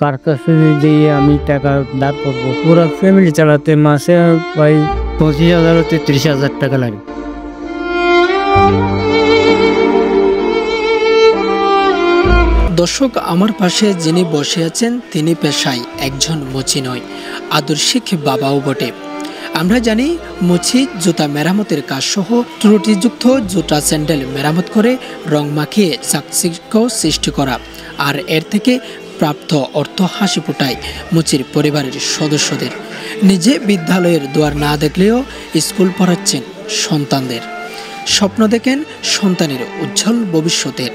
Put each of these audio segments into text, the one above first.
কার কাছে দিয়ে আমি টাকা ধার করবো? পুরো ফ্যামিলি চালাতে মাসে প্রায় 25,000 হতে 30,000 টাকা লাগে। দর্শক, আমার পাশে যিনি বসে আছেন তিনি পেশায় একজন মুচি নয়, আদর্শিক বাবাও বটে। আমরা জানি মুচি জুতা মেরামতের কাজ সহ ত্রুটিযুক্ত জুতা স্যান্ডেল মেরামত করে রং মাখিয়ে চাকচিক্য সৃষ্টি করা, আর এর থেকে প্রাপ্ত অর্থ হাসি ফোটায় মুচির পরিবারের সদস্যদের। নিজে বিদ্যালয়ের দুয়ার না দেখলেও স্কুল পড়াচ্ছেন সন্তানদের। স্বপ্ন দেখেন সন্তানের উজ্জ্বল ভবিষ্যতের।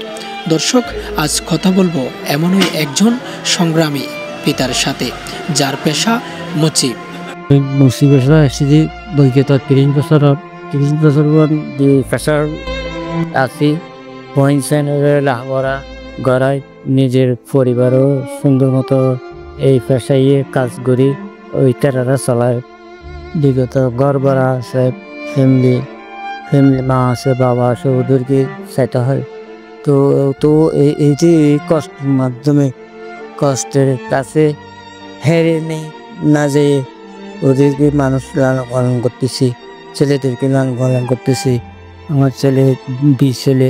দর্শক, আজ কথা বলবো এমনই একজন সংগ্রামী পিতার সাথে, যার পেশা মুচি। মুচি পেশা এসেছি বইকে তো 30 বছর পেশার আছি। লেখাপড়া গড়াই নিজের পরিবারও সুন্দর মতো এই পেশায় কাজ করি, ওই টাকাটা চালায়। বিগত ঘর ভাড়া আছে, ফ্যামিলি মা আছে, বাবা আছে, ওদেরকে চাইতে হয়। তো তো এই যে কষ্টের মাধ্যমে কষ্টের কাছে হেরে নেই না, যে ওদেরকে মানুষ লালন পালন করতেছি, ছেলেদেরকে লালন পালন করতেছি। আমার ছেলে 20 ছেলে,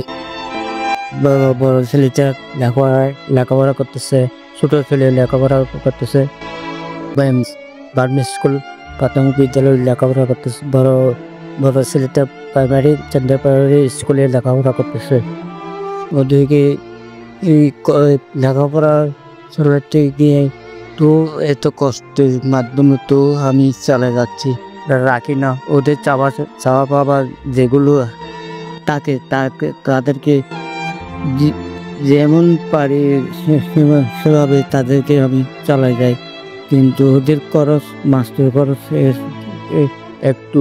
বড় ছেলেটা লেখাপড়া করতেছে, ছোট ছেলে লেখাপড়া করতেছে, বার্মিস স্কুল প্রাথমিক বিদ্যালয়ে লেখাপড়া করতেছে। বড় ছেলেটা প্রাইমারি স্কুলে লেখাপড়া করতেছে। ওদেরকে এই লেখাপড়া চলাতে গিয়ে তো এত কষ্টের মাধ্যমে তো আমি চালিয়ে যাচ্ছি, রাখি না। ওদের চাওয়া পাওয়া যেগুলো তাদেরকে যেমন পারি সেভাবে তাদেরকে আমি চালাই যাই। কিন্তু ওদের খরচ, মাস্টার খরচ একটু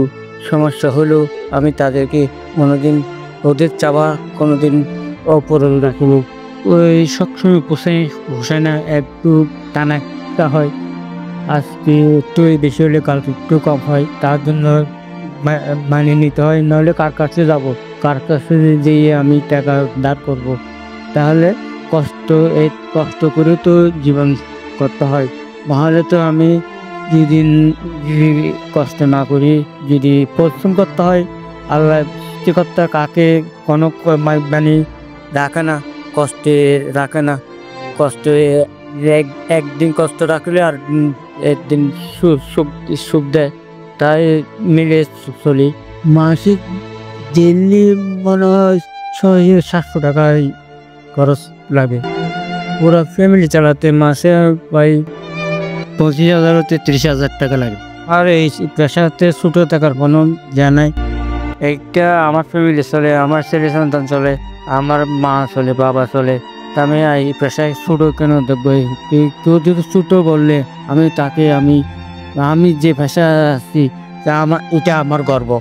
সমস্যা হলেও আমি তাদেরকে কোনোদিন ওদের চাওয়া কোনোদিন অপূরণ রাখবো। ওই সবসময় পোষায় না, একটু টানা হয়। আজকে একটু বেশি হলে কালকে একটু কম হয়, তার জন্য মানিয়ে নিতে হয়। নাহলে কার কাছে যাব, কার কাছে যেয়ে আমি টাকা ধার করব? তাহলে কষ্ট করে তো জীবন করতে হয়। নাহলে তো আমি যদি কষ্ট না করি, যদি পরিশ্রম করতে হয়, আল্লাহ সৃষ্টিকর্তা কাকে কোনো মানে রাখে না, কষ্টে রাখে না। কষ্টে একদিন কষ্ট রাখলে আর একদিন সুখ দেয়, তাই মিলে চলি। মাসিক ডেলি মনে হয় 600-700 টাকায় খরচ লাগে। পুরো ফ্যামিলি চালাতে মাসে প্রায় 25,000 হতে 30,000 টাকা লাগে। আর এই পেশাতে ছোটো টাকার কোনো নাই। এইটা আমার ফ্যামিলি চলে, আমার ছেলে সন্তান চলে, আমার মা চলে, বাবা চলে। আমি এই পেশায় ছোটো কেন দেখবো? কেউ যদি ছোটো বললে আমি তাকে আমি যে পেশা আছি এটা আমার গর্ব।